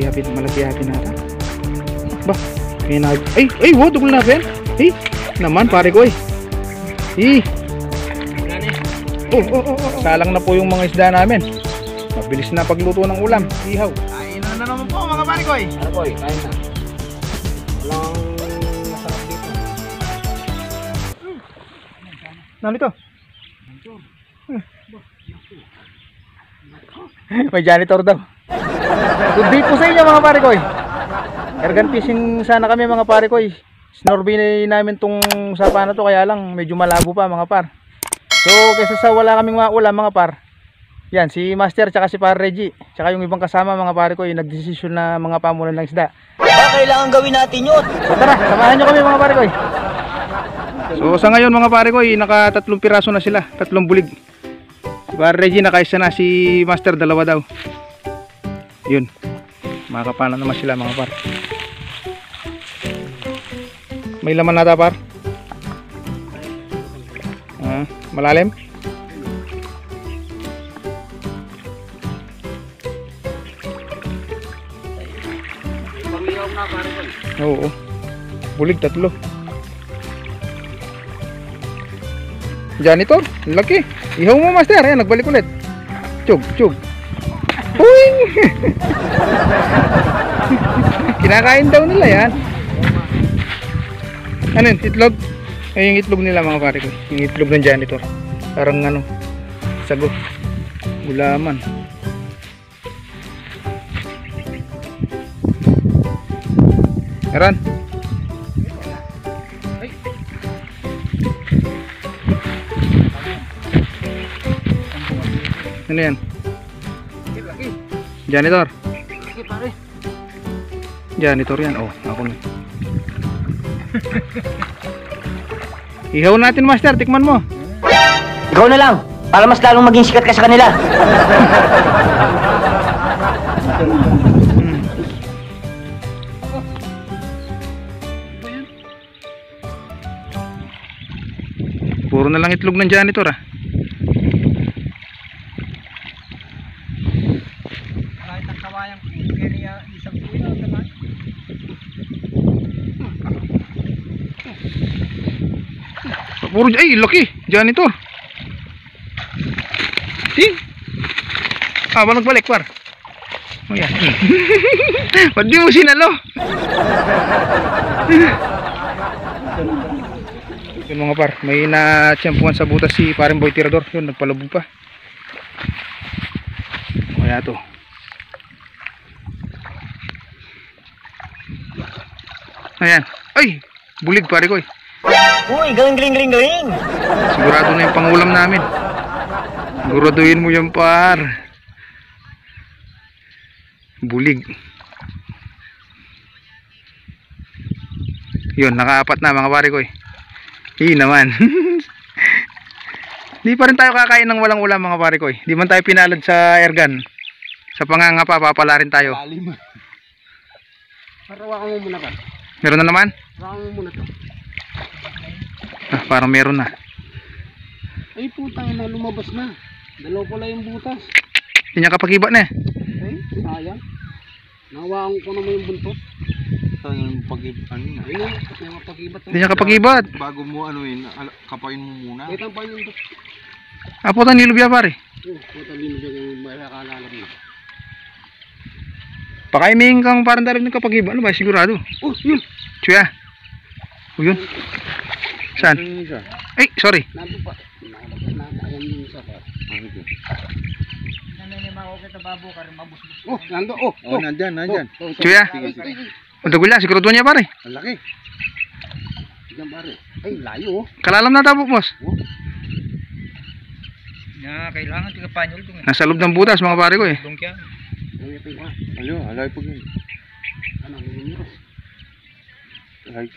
malaki hapin nata. Ba, may na. Ay, wow, tukul na pen. Naman pare ko salang na po yung mga isda namin. Mabilis na pagluto ng ulam. Ihaw. Kain na naman po mga pare ko. Ano ko, kain na. Walang masarap dito. Nandito. May janitor daw. Good day po sa inyo mga pare ko. Ergan fishing sana kami mga pare ko. Snorby namin tong sapa na to, kaya lang medyo malabo pa mga par. So kaysa sa wala kaming ulam mga par, yan si Master tsaka si Par Reggie tsaka yung ibang kasama mga pare ko nagdesisyon na mga pamulan ng isda. Kailangan gawin natin yun. So tara, samahan nyo kami mga pare ko. So sa ngayon mga pare ko, naka 3 piraso na sila, 3 bulig. Si Par Reggie nakaisa na, si Master 2 daw. Yun, makakapana naman sila mga par. May laman nata par? Malalim? Oo, bulig 3. Janitor, laki. Ihaw mo Master, ayan, nagbalik ulit. Chug. Uing! Kinakain daw nila yan. Ano yun, itlog? Ay, yung itlog nila mga pare ko. Yung itlog ng janitor. Parang ano, sago, gulaman. Meron? Ano yan? Janitor? Janitor yan. Oh, ako na. Ihaw natin Master, tikman mo. Ikaw na lang, para mas lalong maging sikat ka sa kanila. Puro na lang itlog ng janitor Kahit ang kawayang kaya isang puno naman. Puro, ay laki, janitor. Walang balik par. Oh yan. Ba't di mo sinalo? Yun mga par, may na-tiyempuan sa butas si Pareng Boy Tirador. Yun, nagpalubog pa. Kaya to. Ayan. Ay, bulig pare ko. Uy, galing. Sigurado na yung pangulam namin. Siguraduhin mo yan par. Bulig. Yun, naka-4 na mga pare ko. Naman. Di pa rin tayo kakain ng walang ulam mga pare ko. Di man tayo pinalad sa ergan. Sa pangangapa, papala rin tayo. Parawakan mo muna ka. Meron na naman? Parawakan mo muna to. Parang meron na. Ay putang na, lumabas na. Dalaw pala yung butas. Hindi niya kapagiba na Ay, sayang. Nawaan ko naman yung buntot. Ito yung pag-ibat. Hindi niya kapagibat. Bago mo kapain mo muna. Wait ang pa yung buntot. Apo tan nilubya pare. Puta linubya yung makakalalam na. Pakaiming kang parang dalag ng kapagiba. Ano ba? Sigurado. Oh, yun. Chuya. O yun. Saan? Ay, sorry. Nandun pa. Ayan yung isa pa. Oh, nandun. Oh, nandyan. Chuya. Matagul na, sigurado niya pare. Ang laki. Diyan pare. Ay, layo. Kalalam na tabok boss. Kailangan tiga panyol dun. Nasa loob ng butas mga pare ko Dongkya. Alay po yun. Ano, nilimiros.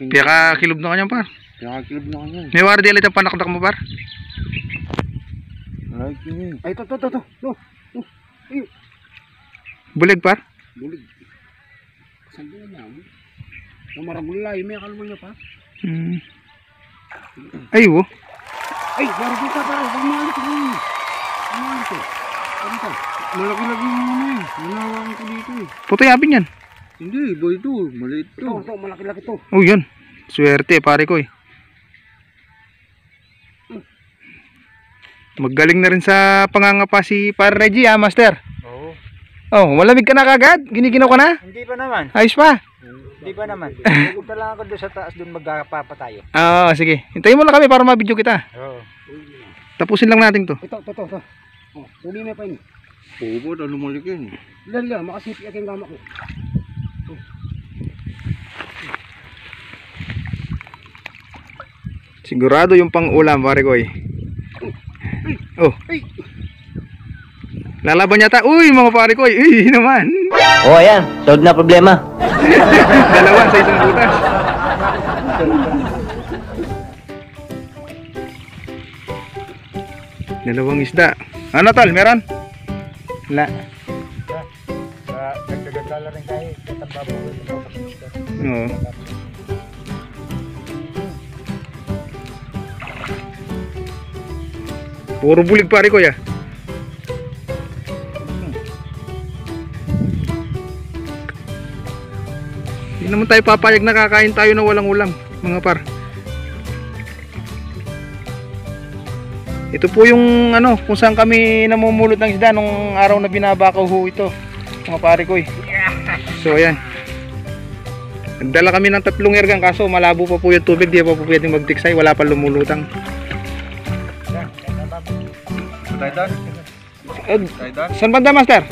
Piya ka kilob na kanyang par. Nakakilib na kanya. May wari dilit ang panakdak mo par. Alay po yun. Ay, to. No. Bulig par. Bulig. Sandi na niya. Maragulay, may kalmo niya pa. Ay, wo. Ay, maragul ka pare. Huwag mo alit. Ano ito? Malaki-laki yung ano eh. Nanawakan ko dito eh. Puto yapin yan. Hindi, iba ito. Maliit to. Ito, malaki-laki to. Oh, yan. Swerte, pare ko eh. Magaling na rin sa pangangapa si Pare Reggie, Master. Oo. Oh, malamig ka na kagad? Giniginaw ka na? Hindi pa naman. Ayos pa. Hindi pa naman. Punta lang ako doon sa taas, doon magkapapa tayo. Sige. Hintayin mo lang kami para mabidyo kita. Oo. Tapusin lang natin to. Ito. Oh, huli na pa yun. Oo ba? Ano malaki yan? Lala, makasipi aking gama ko. Sigurado yung pang-ulam, pare ko eh. Oh. Lalaban yata. Uy, mga pare ko eh. Uy, naman. Oh, ayan. Solve na problema. Dalawa sa isang butas. Dalawang isda. Ano tol, meron? Wala. Dagdagan rin tayo. Oo. Puro bulig pare ko ya. Hindi naman tayo papayag na kakain tayo na walang ulam, mga par. Ito po yung ano, kung saan kami namumulot ng isda nung araw na binabakaw ho ito, mga pare ko eh. So ayan. Nagdala kami ng 3 ergang kaso malabo pa po yung tubig, di pa po pwedeng magtiksay, wala pa lumulutang. Tayo doon? Tayo doon? Saan banda, Master?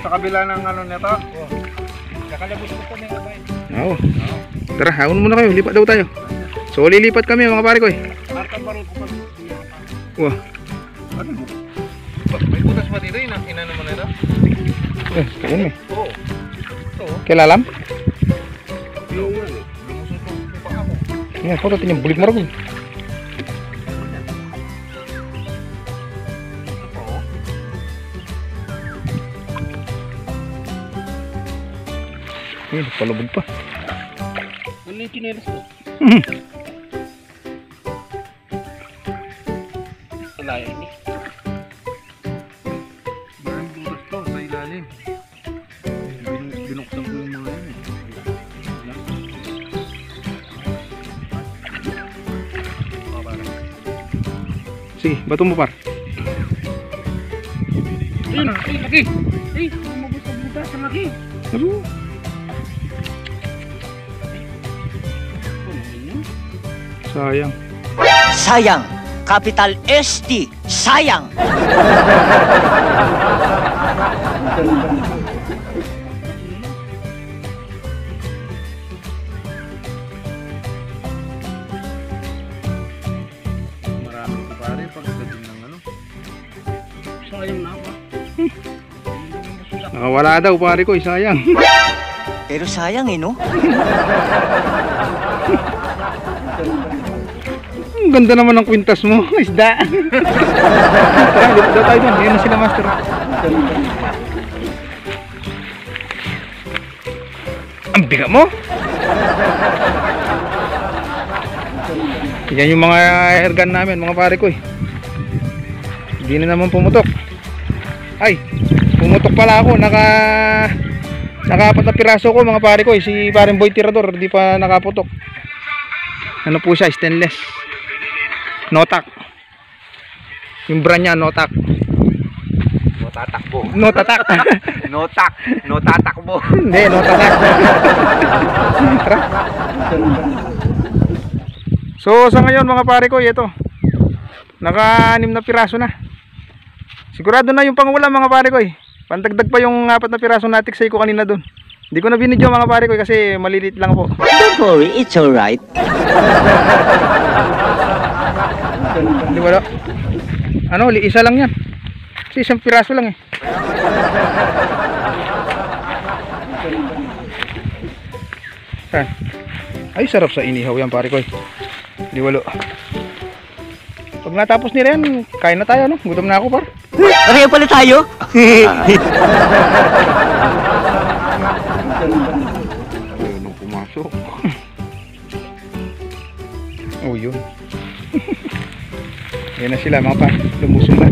Sa kabila ng ano nito? Kakalabos ko pa na yung kamay. Oo. Tara, haun muna kayo, lipat daw tayo. So lilipat kami mga pare ko eh. Markang baril ko pa. Wah. Ano mo? May butas ba dito? Inano mo na ito? Kain eh. Oo. Kilalam? Yung ano? Lumusot ko pa ako. Yan, foto tinyong bulig maragol. Ayun, palubog pa. Ano yung chinelas ko? Alaya ini. Maraming butas to sa ilalim. Binuksan ko yung mga yan eh. Sige, bato mo par. Ayun, ay, laki. Ay, lumabos sa butas, ang laki. Ano? Sayang. Sayang. Capital ST. Sayang. Marami ko pare pagdating ng ano. Sayang na ako. Nakawala daw pare ko, sayang. Pero sayang eh, no? Ang ganda naman ng kwintas mo, isda. Tara, lipat daw tayo doon. Ayan na sila, Master. Ang biga mo. Yan yung mga airgun namin, mga pare ko eh. Hindi na naman pumutok. Ay, pumutok pala ako. Naka-4 na piraso ko, mga pare ko eh. Si pareng Boy Tirador, di pa nakaputok. Ano po siya, stainless. Notak. Yung brand niya, Notak. Tatakbo. Notatak. Notatakbo. Hindi, Notatak. Tara. So sa ngayon mga pare ko, ito. Naka-6 na piraso na. Sigurado na yung pangulam mga pare ko eh. Pandagdag pa yung 4 na piraso na tiksay ko kanina doon. Hindi ko na binidyo mga pare ko kasi malilit lang po. Don't worry, it's alright. Hindi wala. Ano, isa lang yan. Kasi isang piraso lang eh. Saan? Ay, sarap sa inihaw yan pare ko eh. Liwalo. Pag natapos nila yan, kain na tayo no? Gutom na ako par. Pareho pala tayo. Ayun nung pumasok. Oh yun. Yan na sila mga par. Lumusong na.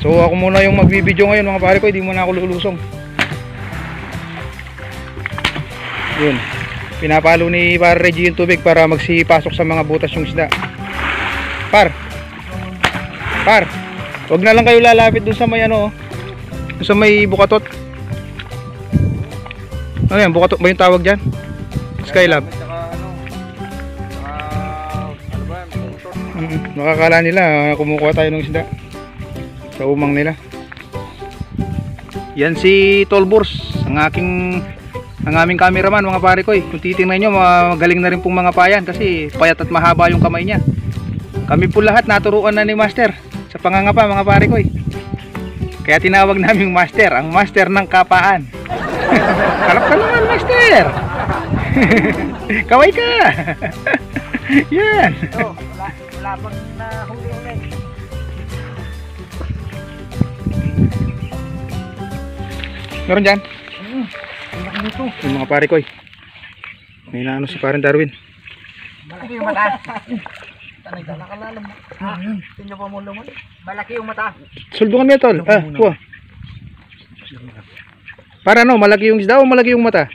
So ako muna yung magbibideo ngayon mga pare ko, hindi muna ako lulusong. Yun, pinapalo ni Pare Reggie yung tubig para magsipasok sa mga butas yung isda. Par, wag na lang kayo lalapit dun sa may ano, dun sa may bukatot. Ano yan, bukatot ba yung tawag dyan? Skylab. Nakakala nila kumukuha tayo ng isda sa umang nila. Yan si Tolburs, ang aming cameraman mga pare ko. Kung titingnan nyo, magaling na rin pong mga payan kasi payat at mahaba yung kamay niya. Kami po lahat naturuan na ni Master sa pangangapa mga pare ko. Kaya tinawag naming Master, ang Master ng kapaan. Harap ka naman Master. Kaway ka. Yan. Wala pang nahuli-huli. Meron dyan? Yung mga pare ko. May naano si parang Darwin. Malaki yung mata. Tanay ka nakalalam. Tingnan pa mo naman. Malaki yung mata. Suldungan mo tol. Kuha. Para no, malaki yung isda o malaki yung mata?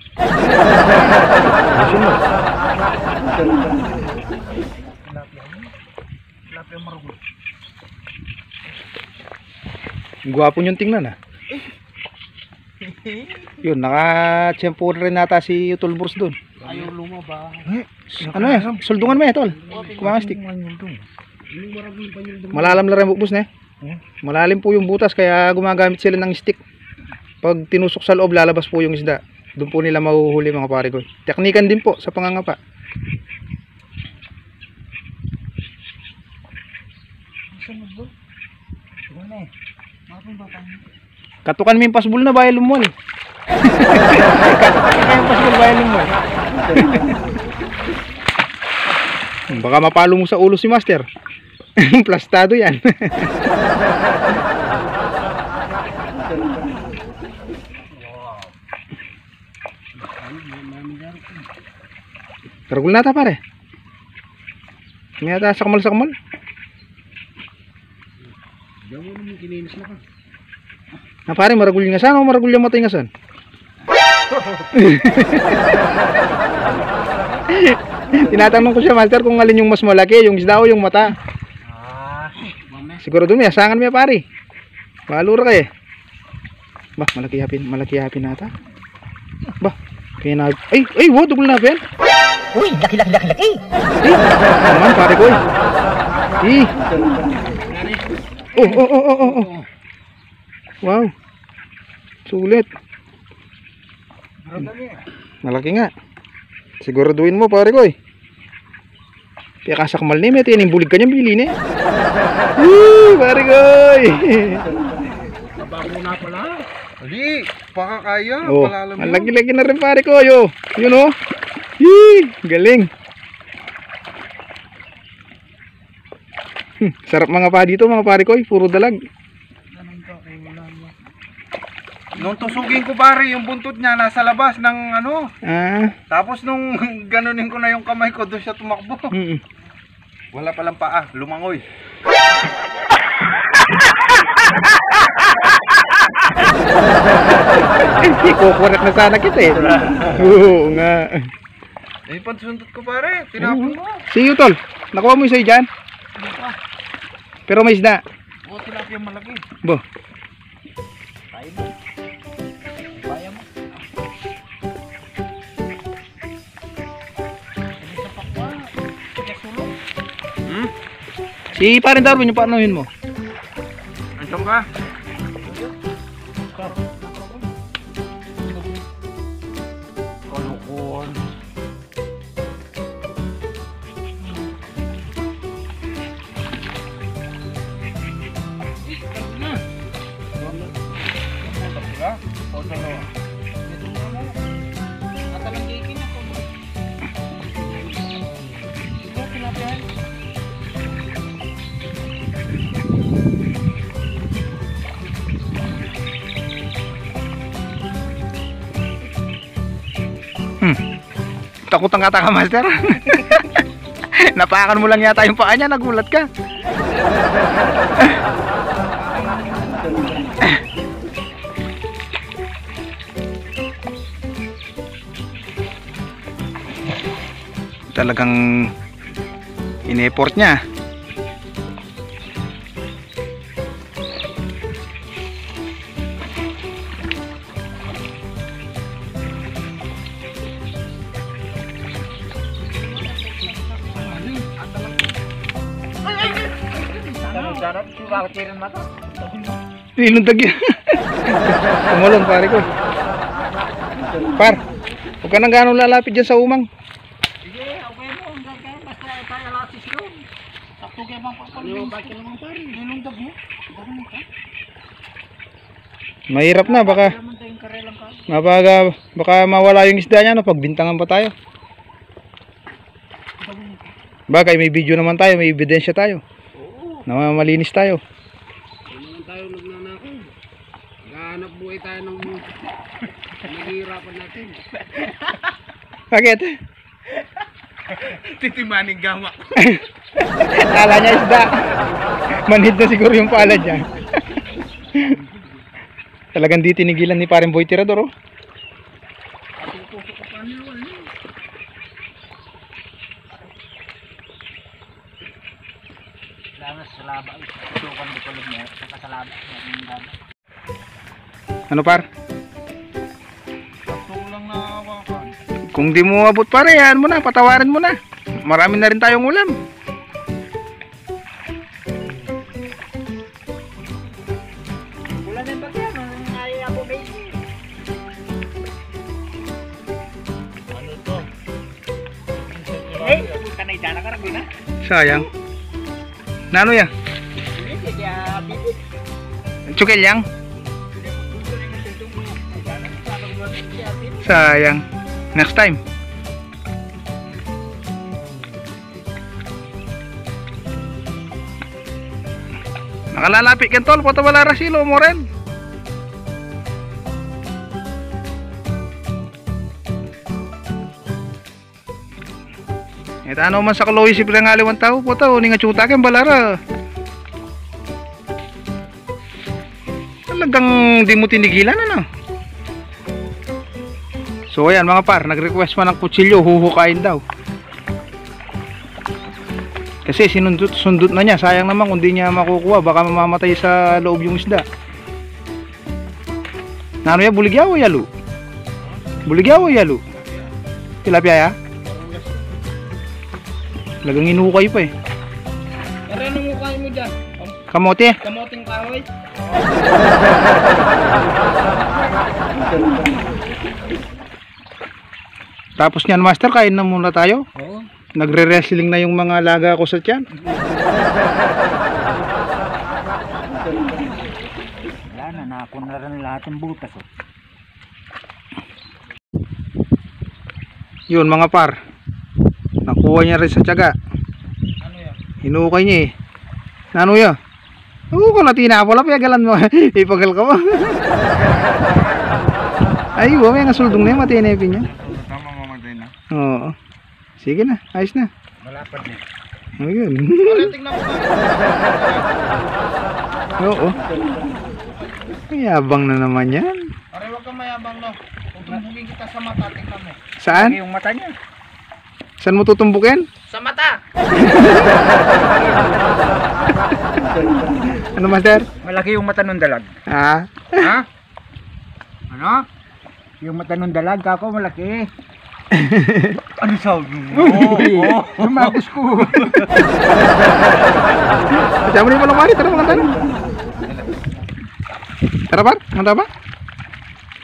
Gwapo niyong tingnan Yun, naka-tiyempo rin nata si Tolburs doon. Ayaw lumaba. Ano suldungan mo tol. Kumangastik. Malalam lang rin bukbus na Malalim po yung butas kaya gumagamit sila ng stick. Pag tinusok sa loob, lalabas po yung isda. Doon po nila mahuhuli mga pare ko. Teknikan din po sa pangangapa. Katukan mo yung pasbul na bayan lumol. Katukan mo yung pasbul bayan lumol. Baka mapalo mo sa ulo si Master. Plastado yan. Karagul nata pare. May ata sakmal. Na pare, maragul yung ngasan o maragul yung matay ngasan? Tinatanong ko siya Master kung alin yung mas malaki, yung isda o yung mata. Siguro doon may asangan may pare. Malura kayo. Bah, malaki hapin nata. Bah, kaya na. Ay, wo, dugol na hapin. Uy, laki. Naman pare ko. Oh. Wow. Sulit. Malaki nga. Siguraduhin mo pare ko. Kaya kasakmal ni may tining bulig kanya bili ni. Pare ko. Bago na pala. Hindi, baka kaya. Oh, Palalam ang lagi-lagi na rin pare ko. Yun oh. Galing. Sarap mga pa dito mga pare ko. Puro dalag. Nung tusugin ko pare, yung buntot niya nasa labas ng ano. Tapos nung ganunin ko na yung kamay ko, doon siya tumakbo. Wala palang paa, lumangoy. Kukurat na sana kita Oo nga. Eh, pansundot ko pare, tinapon mo. See you tol. Nakuha mo yung sa'yo dyan. Pero may isda. Oo, tilapia malaki. Bo. Kaya mo. Si parin Darwin, yung paanohin mo. Andiyan ka? Kalukon. Takot ang kata ka Master. Napakan mo lang yata yung paa niya, nagulat ka. Talagang in-effort niya. Ilundag yan. Kumulong pare ko. Par, huwag ka nang gano'ng lalapit dyan sa umang. Sige, okay mo. Hanggang kayo. Basta tayo alasis yun. Sakto kayo bang papalong. Bakit naman pare? Nilundag mo. Ganun ka. Mahirap na, baka Naman tayong karelang ka. baka mawala yung isda niya, no? Pagbintangan pa tayo. Bagay, may video naman tayo, may ebidensya tayo. Na malinis tayo. Naman tayo nagnanakaw. Naghahanap buhay tayo ng naghihirapan natin. Bakit? Titimaning gamak. Kala niya isda. Manhid na siguro yung palad niya. Talagang di tinigilan ni Pareng Boy Tirador, oh. Salaba. Sukan mo tulog mo. Saka salaba. Ano par? Sakto lang na hawakan. Kung di mo abot pare, yan mo na, patawarin mo na. Marami na rin tayong ulam. Wala na yung bagyan. Ay ako baby. Ano to? Eh, bukan na idana ka rin na. Sayang. Nano ya? Hindi, kaya bibit. Cukel yang? Sayang. Next time. Nakalalapit kan tol, foto wala rasilo mo rin. Ito ano man sa kaloy si Pilangali 1 tao po tao, ni nga tsuta ken balara. Talagang di mo tinigilan ano. So ayan mga par, nag-request man ng kutsilyo, huhukain daw. Kasi sundot na niya, sayang naman kung di niya makukuha, baka mamamatay sa loob yung isda. Nano ya, buligyaw o yalo? Buligyaw o yalo? Tilapia ya? Lagang inukay pa eh. Pero anong mukha mo dyan? Kamote? Kamoting kahoy? Tapos niyan master, kain na muna tayo. Oo. Nagre-wrestling na yung mga laga ko sa tiyan. Wala na, nakapon na rin lahat ng butas. Oh. Yun mga par, nakuha niya rin sa tiyaga. Ano yan? Hinukay niya eh. Ano ya? Oo, kung natina pala, piyagalan mo. Ipagal ka mo. Ay, may nga suldong na yung matinepin niya. Tama mamatay na. Oo. Sige na, ayos na. Malapad na. Ayun. Tingnan mo Oo. Mayabang na naman yan. Pare, huwag kang mayabang no. Kung tumbugin kita sa mata, tingnan mo. Saan? Yung mata niya. Saan mo tutumbukin? Sa mata! Ano master? Malaki yung mata ng dalag. Ah? Ha? Ano? Yung mata ng dalag, kako malaki. Ano sabi mo? Oo. Lumabos ko. Kasama rin mo lang mari, tara mga tara. Tara par, manta ba?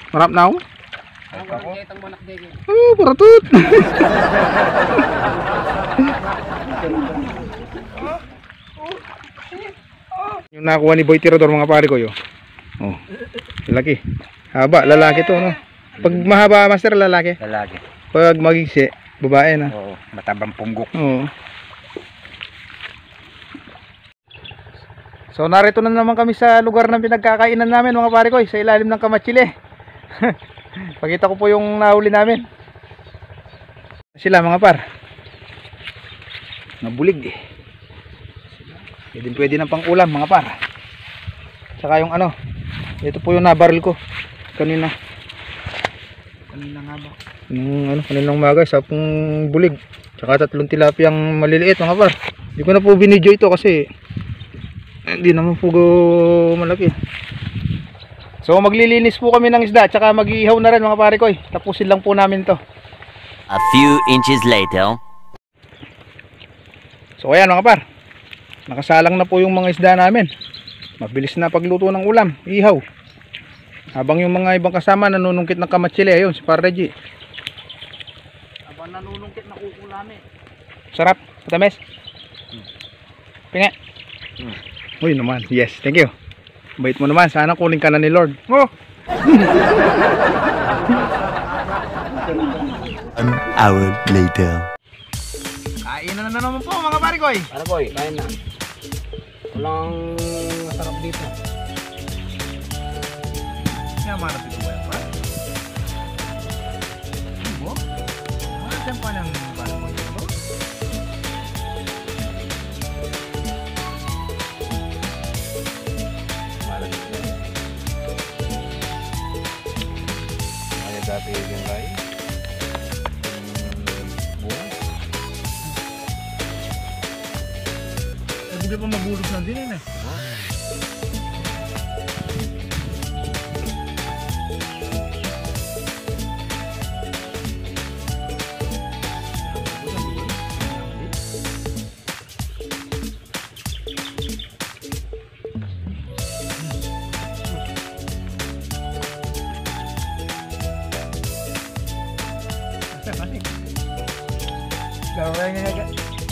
Marap na ako. Paratut. Yung nakuha ni Boy Tirador mga pare ko yun. Oh, lalaki. Haba, lalaki to no. Pag mahaba master, lalaki. Lalaki. Pag magigsi, babae na. Oo. Matabang punggok. Oo. So narito na naman kami sa lugar ng pinagkakainan namin mga pare ko, sa ilalim ng Kamatsili. Pakita ko po yung nahuli namin. Sila mga par. Nabulig eh. Pwede na pang ulam mga par. Saka yung ano, Ito po yung nabaril ko kanina. Kanina nga ba? Kaninang umaga, sa pong bulig. Tsaka 3 tilapiyang maliliit mga par. Hindi ko na po binidyo ito kasi hindi naman po malaki. So maglilinis po kami ng isda, tsaka mag-iihaw na rin mga pare ko. Tapusin lang po namin to. A few inches later. So ayan mga par, nakasalang na po yung mga isda namin. Mabilis na pagluto ng ulam, ihaw. Habang yung mga ibang kasama nanunungkit ng kamatsili. Ayun, si Par Reggie. Habang nanunungkit na kukulami. Sarap, matamis. Pinga. Uy naman, yes, thank you. Bait mo naman, sana kunin ka na ni Lord. Oh! An hour later. Kain na naman po mga pare ko. Para boy, kain na. Walang masarap dito. Yan mga napito po yan pa. Ano mo? Saan pa ng pare ko ito? Malapit na. Ay dati yung lahi. Bigla pa magulog na din eh.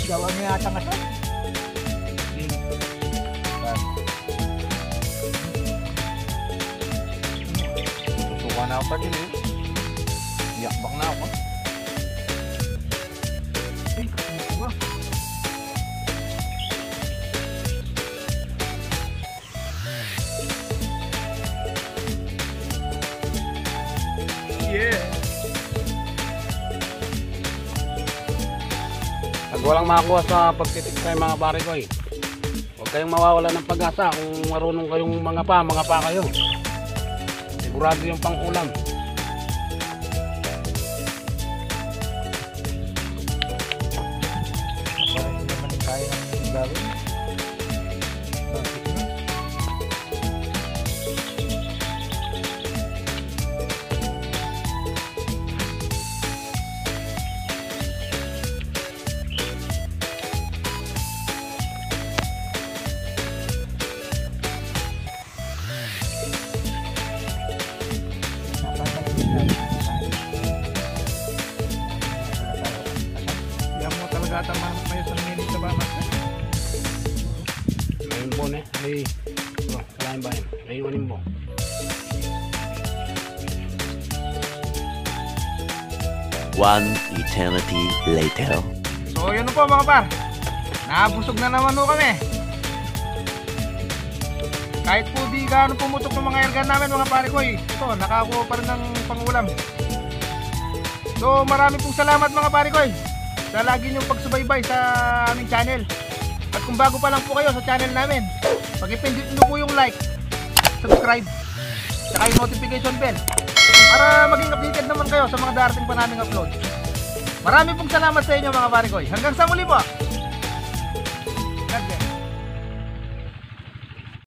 Gawa niya ata nga sa. Tutukan na ako pa din eh. Yakbak na ako. Ay, ano ba? Yeah. Pag walang makakuha sa pagtitik kayo mga pare ko huwag kayong mawawala ng pag-asa kung marunong kayong mga pa kayo. Sigurado yung pang-ulam. Parang hindi naman kaya ng gawin. Bakit na? Yan mo talaga tama kayo sa minute sa bakas. Ngayon po ay kalahin ba yan? Ngayon po. One eternity later. So yun na po mga par, nabusog na naman po kami. Kahit po di gaano pumutok ng mga airgun namin mga pare ko ito, nakakuha pa rin ng pangulam. So marami pong salamat mga pare ko sa lagi niyong pagsubaybay sa aming channel. At kung bago pa lang po kayo sa channel namin, pag-ipindot niyo po yung like, subscribe, saka yung notification bell para maging updated naman kayo sa mga darating pa naming upload. Marami pong salamat sa inyo mga pare ko. Hanggang sa muli po.